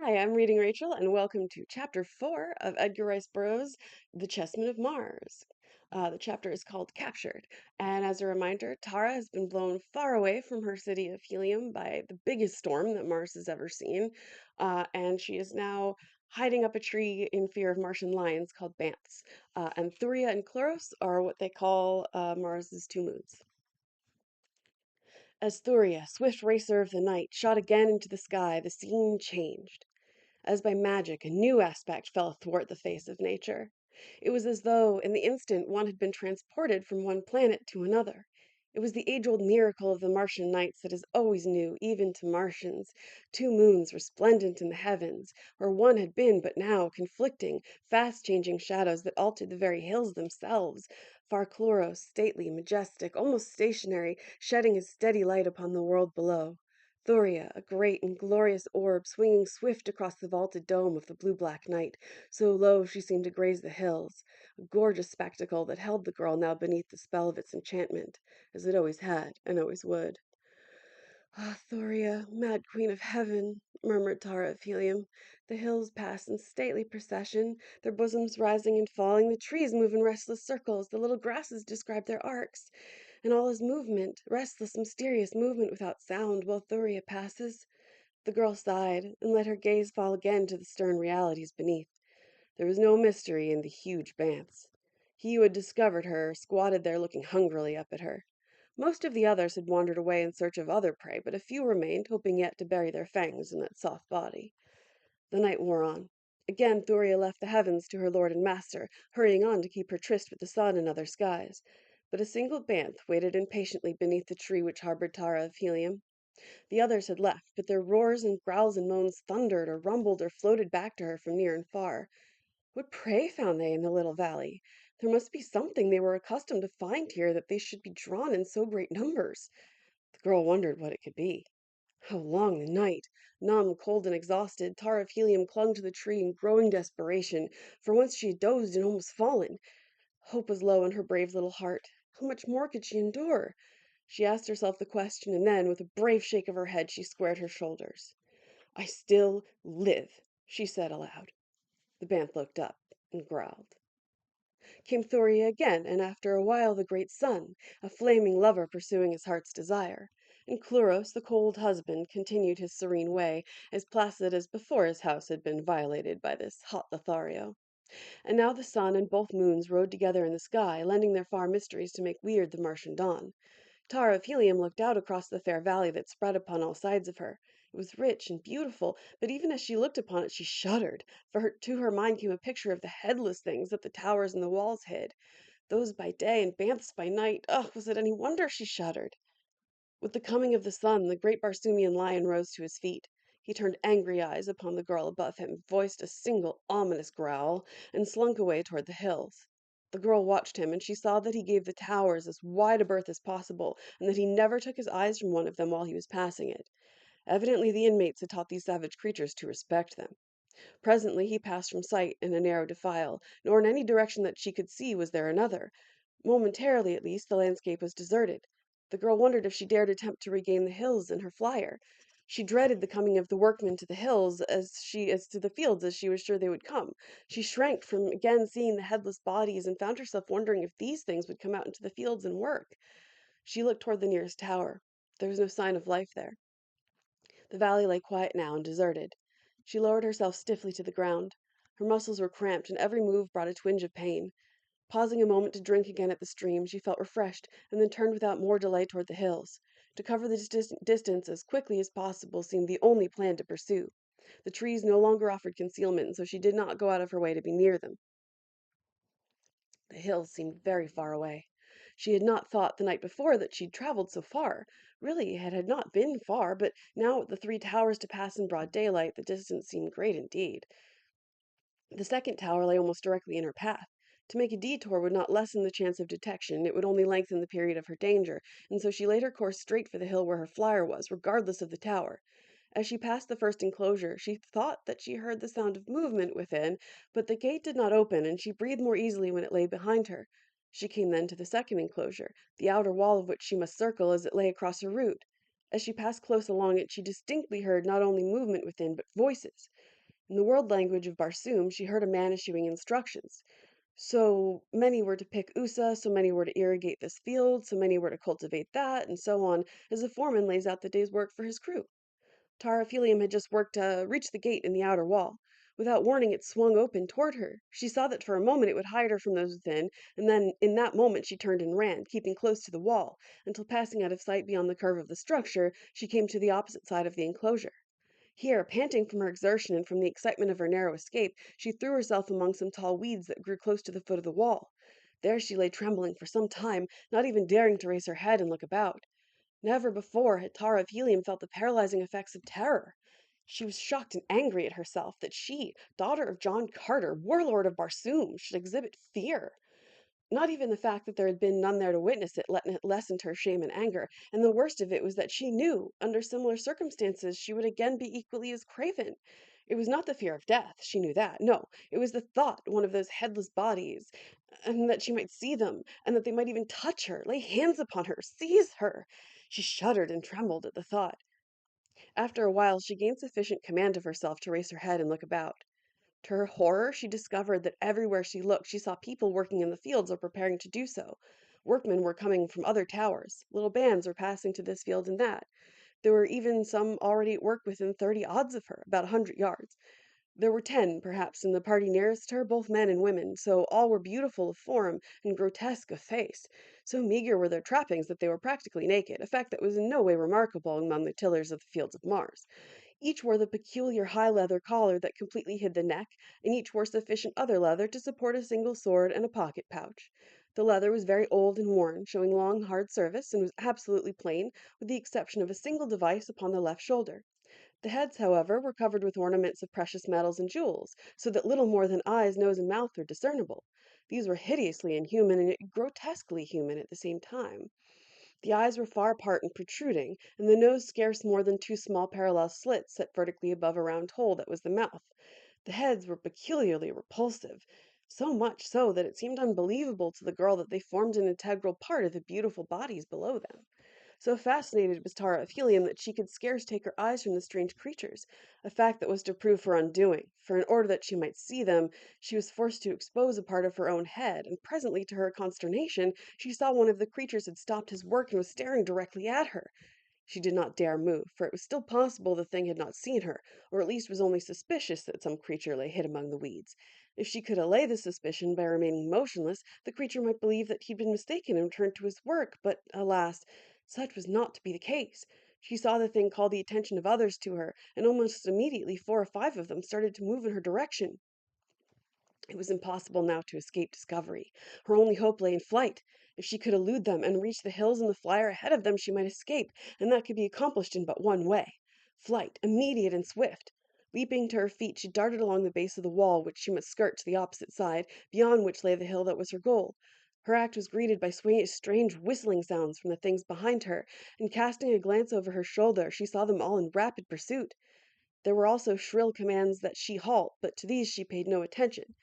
Hi, I'm Reading Rachel, and welcome to Chapter 4 of Edgar Rice Burroughs' The Chessmen of Mars. The chapter is called Captured, and as a reminder, Tara has been blown far away from her city of Helium by the biggest storm that Mars has ever seen, and she is now hiding up a tree in fear of Martian lions called Banths. And Thuria and Chloros are what they call Mars's two moons. As Thuria, swift racer of the night, shot again into the sky, the scene changed. As by magic, a new aspect fell athwart the face of nature. It was as though, in the instant, one had been transported from one planet to another. It was the age-old miracle of the Martian nights that is always new, even to Martians. Two moons resplendent in the heavens, where one had been but now conflicting, fast-changing shadows that altered the very hills themselves. Far Chloros, stately, majestic, almost stationary, shedding his steady light upon the world below. Thuria, a great and glorious orb swinging swift across the vaulted dome of the blue-black night, so low she seemed to graze the hills, a gorgeous spectacle that held the girl now beneath the spell of its enchantment, as it always had and always would. "Ah, Thuria, mad queen of heaven," murmured Tara of Helium. The hills pass in stately procession, their bosoms rising and falling, the trees move in restless circles, the little grasses describe their arcs, and all is movement, restless, mysterious movement without sound, while Thuria passes. The girl sighed, and let her gaze fall again to the stern realities beneath. There was no mystery in the huge Banths. He who had discovered her squatted there looking hungrily up at her. Most of the others had wandered away in search of other prey, but a few remained, hoping yet to bury their fangs in that soft body. The night wore on. Again Thuria left the heavens to her lord and master, hurrying on to keep her tryst with the sun and other skies. But a single Banth waited impatiently beneath the tree which harbored Tara of Helium. The others had left, but their roars and growls and moans thundered or rumbled or floated back to her from near and far. What prey found they in the little valley? There must be something they were accustomed to find here that they should be drawn in so great numbers. The girl wondered what it could be. How long the night! Numb, cold, and exhausted, Tara of Helium clung to the tree in growing desperation, for once she had dozed and almost fallen. Hope was low in her brave little heart. How much more could she endure? She asked herself the question, and then, with a brave shake of her head, she squared her shoulders. "I still live," she said aloud. The Banth looked up and growled. Came Thoria again, and after a while the great sun, a flaming lover pursuing his heart's desire. And Chloros, the cold husband, continued his serene way, as placid as before his house had been violated by this hot Lothario. And now the sun and both moons rode together in the sky, lending their far mysteries to make weird the Martian dawn. Tara of Helium looked out across the fair valley that spread upon all sides of her. It was rich and beautiful, but even as she looked upon it she shuddered, for to her mind came a picture of the headless things that the towers and the walls hid. Those by day and Banths by night. Ugh, was it any wonder she shuddered? With the coming of the sun, the great Barsoomian lion rose to his feet. He turned angry eyes upon the girl above him, voiced a single ominous growl, and slunk away toward the hills. The girl watched him, and she saw that he gave the towers as wide a berth as possible, and that he never took his eyes from one of them while he was passing it. Evidently the inmates had taught these savage creatures to respect them. Presently he passed from sight in a narrow defile, nor in any direction that she could see was there another. Momentarily, at least, the landscape was deserted. The girl wondered if she dared attempt to regain the hills in her flyer. She dreaded the coming of the workmen to the hills as to the fields, as she was sure they would come. She shrank from again seeing the headless bodies, and found herself wondering if these things would come out into the fields and work. She looked toward the nearest tower. There was no sign of life there. The valley lay quiet now and deserted. She lowered herself stiffly to the ground. Her muscles were cramped, and every move brought a twinge of pain. Pausing a moment to drink again at the stream, she felt refreshed, and then turned without more delay toward the hills. To cover the distance as quickly as possible seemed the only plan to pursue. The trees no longer offered concealment, and so she did not go out of her way to be near them. The hills seemed very far away. She had not thought the night before that she'd traveled so far. Really, it had not been far, but now with the three towers to pass in broad daylight, the distance seemed great indeed. The second tower lay almost directly in her path. To make a detour would not lessen the chance of detection, it would only lengthen the period of her danger, and so she laid her course straight for the hill where her flyer was, regardless of the tower. As she passed the first enclosure, she thought that she heard the sound of movement within, but the gate did not open, and she breathed more easily when it lay behind her. She came then to the second enclosure, the outer wall of which she must circle as it lay across her route. As she passed close along it, she distinctly heard not only movement within, but voices. In the world language of Barsoom, she heard a man issuing instructions. So many were to pick usa, so many were to irrigate this field, so many were to cultivate that, and so on, as a foreman lays out the day's work for his crew. Taraphelium had just worked to reach the gate in the outer wall. Without warning, it swung open toward her. She saw that for a moment it would hide her from those within, and then in that moment she turned and ran, keeping close to the wall, until passing out of sight beyond the curve of the structure, she came to the opposite side of the enclosure. Here, panting from her exertion and from the excitement of her narrow escape, she threw herself among some tall weeds that grew close to the foot of the wall. There she lay trembling for some time, not even daring to raise her head and look about. Never before had Tara of Helium felt the paralyzing effects of terror. She was shocked and angry at herself that she, daughter of John Carter, Warlord of Barsoom, should exhibit fear. Not even the fact that there had been none there to witness it lessened her shame and anger, and the worst of it was that she knew, under similar circumstances, she would again be equally as craven. It was not the fear of death, she knew that. No, it was the thought one of those headless bodies, and that she might see them, and that they might even touch her, lay hands upon her, seize her. She shuddered and trembled at the thought. After a while, she gained sufficient command of herself to raise her head and look about. To her horror, she discovered that everywhere she looked, she saw people working in the fields or preparing to do so. Workmen were coming from other towers. Little bands were passing to this field and that. There were even some already at work within 30 odds of her, about 100 yards. There were 10, perhaps, in the party nearest her, both men and women, so all were beautiful of form and grotesque of face. So meager were their trappings that they were practically naked, a fact that was in no way remarkable among the tillers of the fields of Mars. Each wore the peculiar high leather collar that completely hid the neck, and each wore sufficient other leather to support a single sword and a pocket pouch. The leather was very old and worn, showing long, hard service, and was absolutely plain, with the exception of a single device upon the left shoulder. The heads, however, were covered with ornaments of precious metals and jewels, so that little more than eyes, nose, and mouth were discernible. These were hideously inhuman and yet grotesquely human at the same time. The eyes were far apart and protruding, and the nose scarce more than two small parallel slits set vertically above a round hole that was the mouth. The heads were peculiarly repulsive, so much so that it seemed unbelievable to the girl that they formed an integral part of the beautiful bodies below them. So fascinated was Tara of Helium that she could scarce take her eyes from the strange creatures, a fact that was to prove her undoing, for in order that she might see them, she was forced to expose a part of her own head, and presently, to her consternation, she saw one of the creatures had stopped his work and was staring directly at her. She did not dare move, for it was still possible the thing had not seen her, or at least was only suspicious that some creature lay hid among the weeds. If she could allay the suspicion by remaining motionless, the creature might believe that he'd been mistaken and returned to his work, but alas, such was not to be the case. She saw the thing call the attention of others to her, and almost immediately 4 or 5 of them started to move in her direction. It was impossible now to escape discovery. Her only hope lay in flight. If she could elude them and reach the hills and the flyer ahead of them, she might escape, and that could be accomplished in but one way. Flight, immediate and swift. Leaping to her feet, she darted along the base of the wall, which she must skirt to the opposite side, beyond which lay the hill that was her goal. Her act was greeted by strange whistling sounds from the things behind her, and casting a glance over her shoulder, she saw them all in rapid pursuit. There were also shrill commands that she halt, but to these she paid no attention.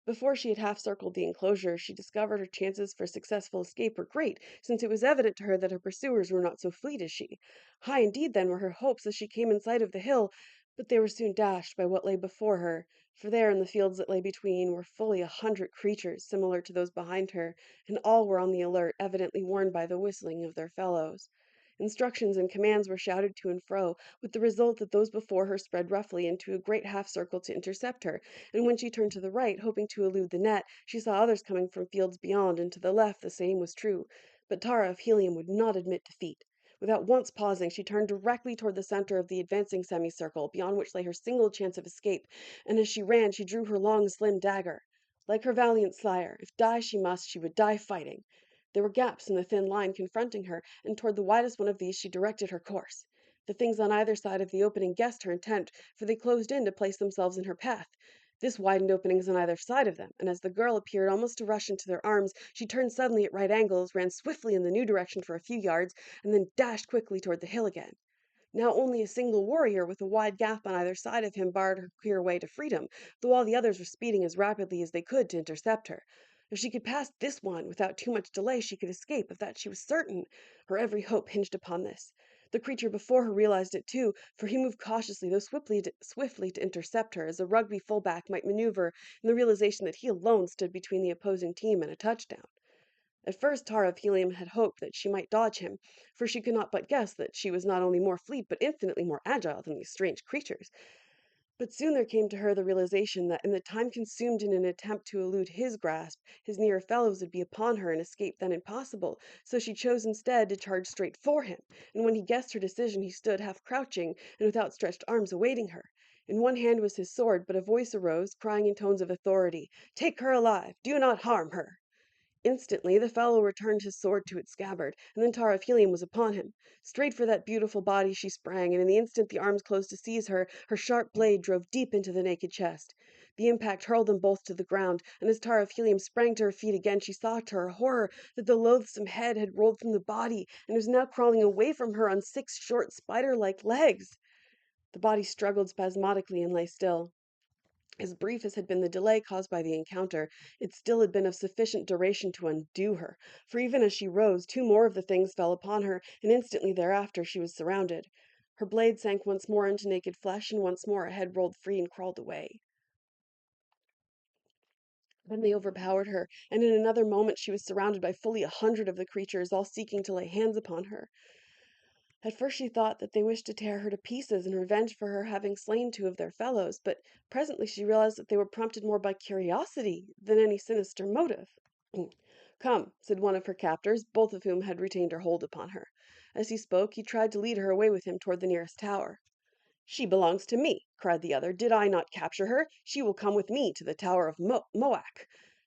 Before she had half circled the enclosure, she discovered her chances for successful escape were great, since it was evident to her that her pursuers were not so fleet as she. High indeed, then, were her hopes as she came in sight of the hill, but they were soon dashed by what lay before her, for there in the fields that lay between were fully 100 creatures similar to those behind her, and all were on the alert, evidently warned by the whistling of their fellows. Instructions and commands were shouted to and fro, with the result that those before her spread roughly into a great half circle to intercept her, and when she turned to the right, hoping to elude the net, she saw others coming from fields beyond, and to the left the same was true. But Tara of Helium would not admit defeat. Without once pausing, she turned directly toward the center of the advancing semicircle, beyond which lay her single chance of escape, and as she ran, she drew her long, slim dagger. Like her valiant sire, if die she must, she would die fighting. There were gaps in the thin line confronting her, and toward the widest one of these she directed her course. The things on either side of the opening guessed her intent, for they closed in to place themselves in her path. This widened openings on either side of them, and as the girl appeared almost to rush into their arms, she turned suddenly at right angles, ran swiftly in the new direction for a few yards, and then dashed quickly toward the hill again. Now only a single warrior with a wide gap on either side of him barred her clear way to freedom, though all the others were speeding as rapidly as they could to intercept her. If she could pass this one without too much delay, she could escape, of that she was certain. Her every hope hinged upon this. The creature before her realized it too, for he moved cautiously, though swiftly to intercept her, as a rugby fullback might maneuver in the realization that he alone stood between the opposing team and a touchdown. At first Tara of Helium had hoped that she might dodge him, for she could not but guess that she was not only more fleet but infinitely more agile than these strange creatures. But soon there came to her the realization that in the time consumed in an attempt to elude his grasp, his nearer fellows would be upon her and escape then impossible, so she chose instead to charge straight for him, and when he guessed her decision he stood half crouching and with outstretched arms awaiting her. In one hand was his sword, but a voice arose, crying in tones of authority, "Take her alive! Do not harm her!" Instantly the fellow returned his sword to its scabbard, and then Tara of Helium was upon him. Straight for that beautiful body she sprang, and in the instant the arms closed to seize her, her sharp blade drove deep into the naked chest. The impact hurled them both to the ground, and as Tara of Helium sprang to her feet again, she saw to her horror that the loathsome head had rolled from the body, and was now crawling away from her on 6 short spider-like legs. The body struggled spasmodically and lay still. As brief as had been the delay caused by the encounter, it still had been of sufficient duration to undo her, for even as she rose, 2 more of the things fell upon her, and instantly thereafter she was surrounded. Her blade sank once more into naked flesh, and once more a head rolled free and crawled away. Then they overpowered her, and in another moment she was surrounded by fully 100 of the creatures, all seeking to lay hands upon her. At first she thought that they wished to tear her to pieces in revenge for her having slain 2 of their fellows, but presently she realized that they were prompted more by curiosity than any sinister motive. "Come," said one of her captors, both of whom had retained their hold upon her. As he spoke, he tried to lead her away with him toward the nearest tower. "She belongs to me," cried the other. "Did I not capture her? She will come with me to the Tower of Moak."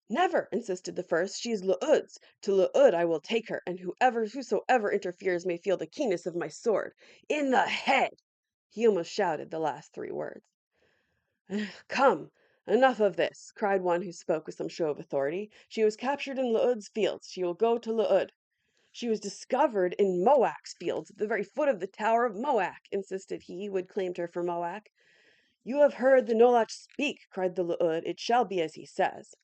"Never!" insisted the first. "She is Lu'ud's. To Lu'ud I will take her, and whosoever interferes may feel the keenness of my sword. In the head!" He almost shouted the last 3 words. "Come, enough of this," cried one who spoke with some show of authority. "She was captured in Lu'ud's fields. She will go to Lu'ud." "She was discovered in Moak's fields, at the very foot of the Tower of Moak," insisted he who had claimed her for Moak. "You have heard the Nolach speak," cried the Lu'ud. "It shall be as he says."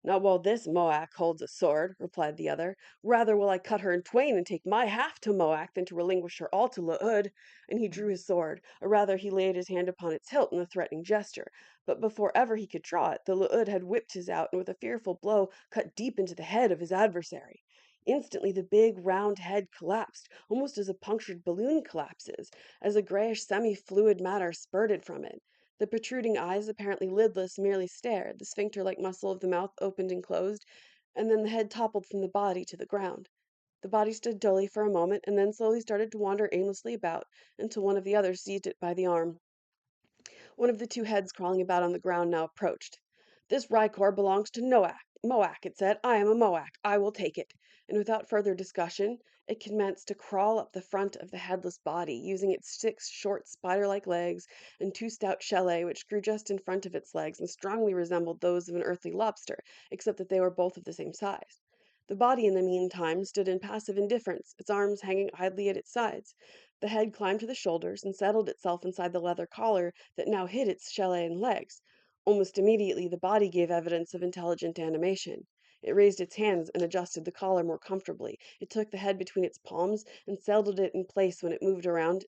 "Not while this Moak holds a sword," replied the other. "Rather will I cut her in twain and take my half to Moak than to relinquish her all to Lu'ud." And he drew his sword, or rather he laid his hand upon its hilt in a threatening gesture. But before ever he could draw it, the Lu'ud had whipped his out, and with a fearful blow cut deep into the head of his adversary. Instantly the big round head collapsed, almost as a punctured balloon collapses, as a grayish semi-fluid matter spurted from it. The protruding eyes, apparently lidless, merely stared, the sphincter-like muscle of the mouth opened and closed, and then the head toppled from the body to the ground. The body stood dully for a moment, and then slowly started to wander aimlessly about, until one of the others seized it by the arm. One of the 2 heads crawling about on the ground now approached. "This Rykor belongs to Moak," it said. "I am a Moak. I will take it." And without further discussion, it commenced to crawl up the front of the headless body, using its 6 short spider-like legs and 2 stout chellae which grew just in front of its legs and strongly resembled those of an earthly lobster, except that they were both of the same size. The body in the meantime stood in passive indifference, its arms hanging idly at its sides. The head climbed to the shoulders and settled itself inside the leather collar that now hid its Chilean legs. Almost immediately the body gave evidence of intelligent animation. It raised its hands and adjusted the collar more comfortably. It took the head between its palms and settled it in place when it moved around,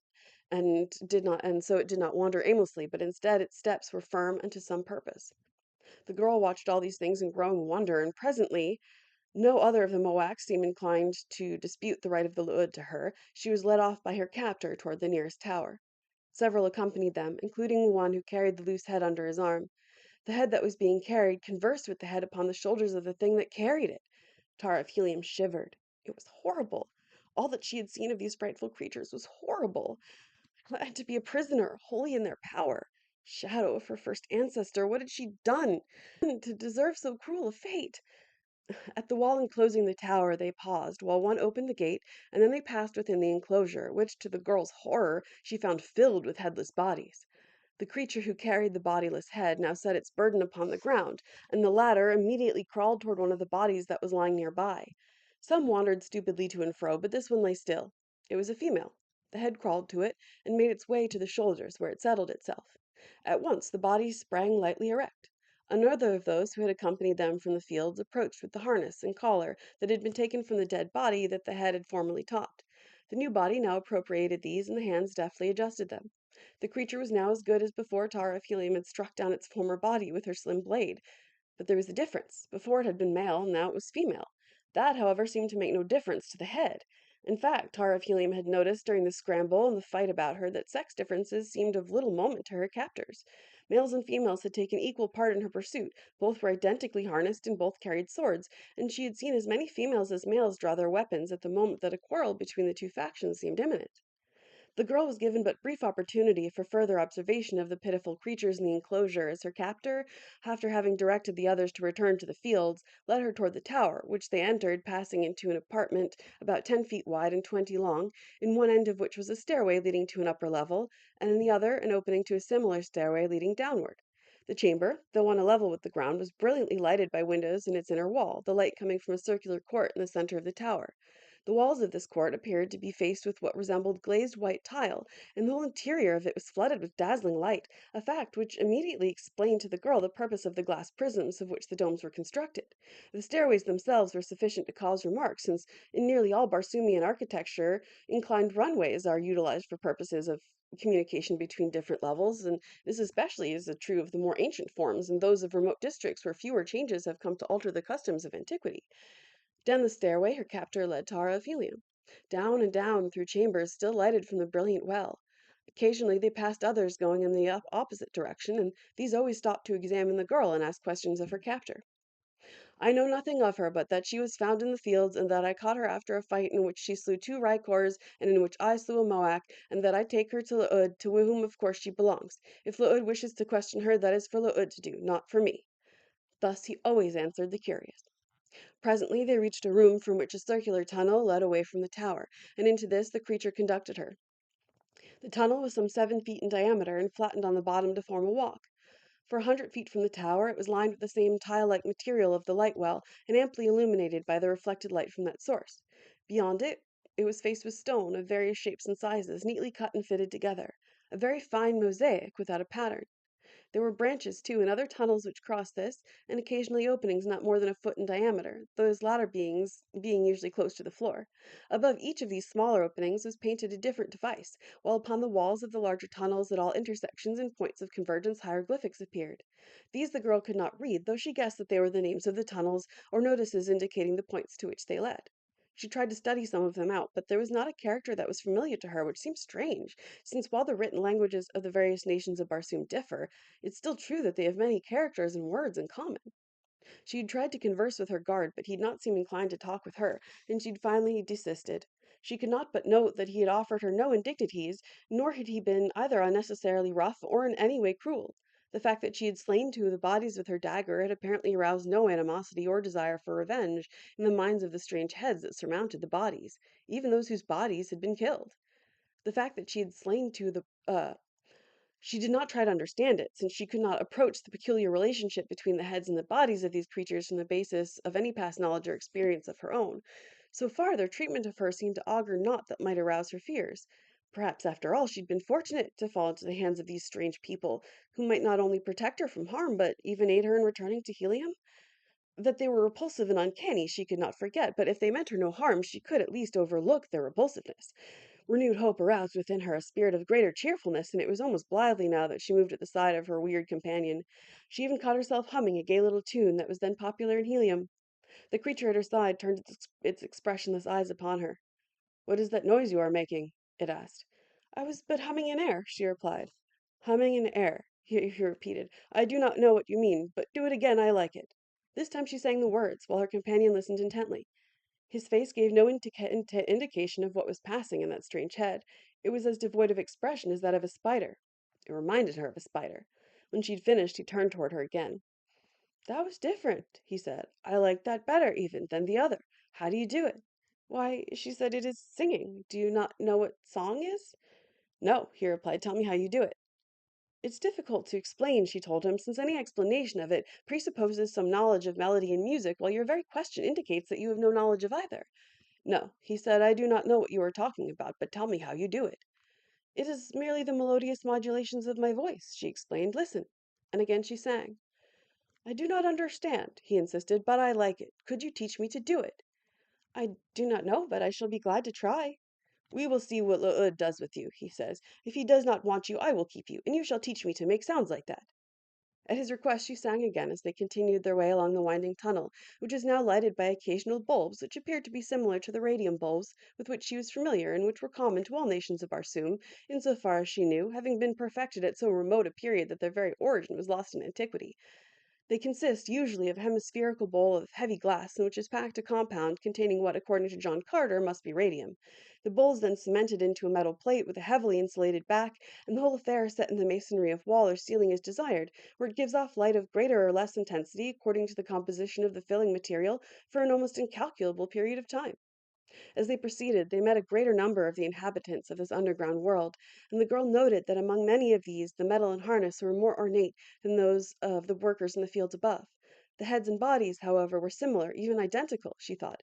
and so it did not wander aimlessly, but instead its steps were firm and to some purpose. The girl watched all these things in growing wonder, and presently, no other of the Moaks seemed inclined to dispute the right of the Lu'ud to her, she was led off by her captor toward the nearest tower. Several accompanied them, including one who carried the loose head under his arm. The head that was being carried conversed with the head upon the shoulders of the thing that carried it. Tara of Helium shivered. It was horrible. All that she had seen of these frightful creatures was horrible. And to be a prisoner, wholly in their power. Shadow of her first ancestor, what had she done to deserve so cruel a fate? At the wall enclosing the tower they paused, while one opened the gate, and then they passed within the enclosure, which, to the girl's horror, she found filled with headless bodies. The creature who carried the bodiless head now set its burden upon the ground, and the latter immediately crawled toward one of the bodies that was lying near by. Some wandered stupidly to and fro, but this one lay still. It was a female. The head crawled to it, and made its way to the shoulders, where it settled itself. At once the body sprang lightly erect. Another of those who had accompanied them from the fields approached with the harness and collar that had been taken from the dead body that the head had formerly topped. The new body now appropriated these, and the hands deftly adjusted them. The creature was now as good as before Tara of Helium had struck down its former body with her slim blade. But there was a difference. Before it had been male, now it was female. That, however, seemed to make no difference to the head. In fact, Tara of Helium had noticed during the scramble and the fight about her that sex differences seemed of little moment to her captors. Males and females had taken equal part in her pursuit, both were identically harnessed and both carried swords, and she had seen as many females as males draw their weapons at the moment that a quarrel between the two factions seemed imminent. The girl was given but brief opportunity for further observation of the pitiful creatures in the enclosure, as her captor, after having directed the others to return to the fields, led her toward the tower, which they entered, passing into an apartment about 10 feet wide and 20 long, in one end of which was a stairway leading to an upper level, and in the other an opening to a similar stairway leading downward. The chamber, though on a level with the ground, was brilliantly lighted by windows in its inner wall, the light coming from a circular court in the center of the tower. The walls of this court appeared to be faced with what resembled glazed white tile, and the whole interior of it was flooded with dazzling light, a fact which immediately explained to the girl the purpose of the glass prisms of which the domes were constructed. The stairways themselves were sufficient to cause remark, since in nearly all Barsoomian architecture, inclined runways are utilized for purposes of communication between different levels, and this especially is true of the more ancient forms and those of remote districts where fewer changes have come to alter the customs of antiquity. Down the stairway her captor led Tara of Helium. Down and down through chambers still lighted from the brilliant well. Occasionally they passed others going in the opposite direction, and these always stopped to examine the girl and ask questions of her captor. I know nothing of her but that she was found in the fields, and that I caught her after a fight in which she slew 2 Rykors, and in which I slew a Moak, and that I take her to Luud, to whom of course she belongs. If Luud wishes to question her, that is for Luud to do, not for me. Thus he always answered the curious. Presently they reached a room from which a circular tunnel led away from the tower, and into this the creature conducted her. The tunnel was some 7 feet in diameter, and flattened on the bottom to form a walk. For 100 feet from the tower it was lined with the same tile-like material of the light well, and amply illuminated by the reflected light from that source. Beyond it was faced with stone of various shapes and sizes, neatly cut and fitted together, a very fine mosaic without a pattern. There were branches, too, and other tunnels which crossed this, and occasionally openings not more than a foot in diameter, those latter being usually close to the floor. Above each of these smaller openings was painted a different device, while upon the walls of the larger tunnels at all intersections and points of convergence hieroglyphics appeared. These the girl could not read, though she guessed that they were the names of the tunnels, or notices indicating the points to which they led. She tried to study some of them out, but there was not a character that was familiar to her, which seemed strange, since while the written languages of the various nations of Barsoom differ, it's still true that they have many characters and words in common. She had tried to converse with her guard, but he did not seem inclined to talk with her, and she had finally desisted. She could not but note that he had offered her no indignities, nor had he been either unnecessarily rough or in any way cruel. The fact that she had slain 2 of the bodies with her dagger had apparently aroused no animosity or desire for revenge in the minds of the strange heads that surmounted the bodies, even those whose bodies had been killed. The fact that she had slain 2 of the she did not try to understand it, since she could not approach the peculiar relationship between the heads and the bodies of these creatures from the basis of any past knowledge or experience of her own. So far, their treatment of her seemed to augur naught that might arouse her fears. Perhaps, after all, she'd been fortunate to fall into the hands of these strange people, who might not only protect her from harm, but even aid her in returning to Helium? That they were repulsive and uncanny she could not forget, but if they meant her no harm, she could at least overlook their repulsiveness. Renewed hope aroused within her a spirit of greater cheerfulness, and it was almost blithely now that she moved at the side of her weird companion. She even caught herself humming a gay little tune that was then popular in Helium. The creature at her side turned its expressionless eyes upon her. "What is that noise you are making?" it asked. "I was but humming an air," she replied. "Humming an air," he repeated. "I do not know what you mean, but do it again, I like it." This time she sang the words, while her companion listened intently. His face gave no indication of what was passing in that strange head. It was as devoid of expression as that of a spider. It reminded her of a spider. When she'd finished, he turned toward her again. "That was different," he said. "I like that better, even, than the other. How do you do it?" "Why," she said, "it is singing. Do you not know what song is?" "No," he replied. "Tell me how you do it." "It's difficult to explain," she told him, "since any explanation of it presupposes some knowledge of melody and music, while your very question indicates that you have no knowledge of either." "No," he said, "I do not know what you are talking about, but tell me how you do it." "It is merely the melodious modulations of my voice," she explained. "Listen." And again she sang. "I do not understand," he insisted, "but I like it. Could you teach me to do it?" "I do not know, but I shall be glad to try." "We will see what Lo'ud does with you," he says. "If he does not want you, I will keep you, and you shall teach me to make sounds like that." At his request she sang again as they continued their way along the winding tunnel, which was now lighted by occasional bulbs which appeared to be similar to the radium bulbs with which she was familiar and which were common to all nations of Barsoom, in so far as she knew, having been perfected at so remote a period that their very origin was lost in antiquity. They consist usually of a hemispherical bowl of heavy glass in which is packed a compound containing what, according to John Carter, must be radium. The bowl is then cemented into a metal plate with a heavily insulated back, and the whole affair is set in the masonry of wall or ceiling as desired, where it gives off light of greater or less intensity according to the composition of the filling material for an almost incalculable period of time. As they proceeded, they met a greater number of the inhabitants of this underground world, and the girl noted that among many of these the metal and harness were more ornate than those of the workers in the fields above. The heads and bodies, however, were similar, even identical, she thought.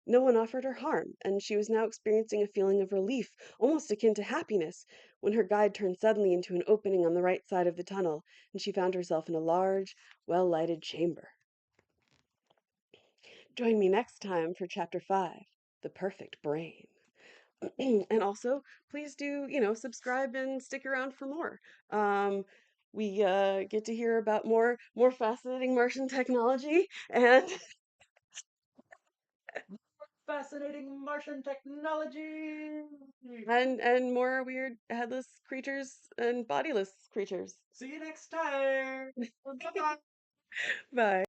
No one offered her harm, and she was now experiencing a feeling of relief, almost akin to happiness, when her guide turned suddenly into an opening on the right side of the tunnel, and she found herself in a large, well lighted chamber. Join me next time for Chapter 5, The Perfect Brain. And also, please do, subscribe and stick around for more. Um, we get to hear about more fascinating Martian technology and Fascinating Martian technology. and more weird headless creatures and bodiless creatures. See you next time. Bye bye. Bye.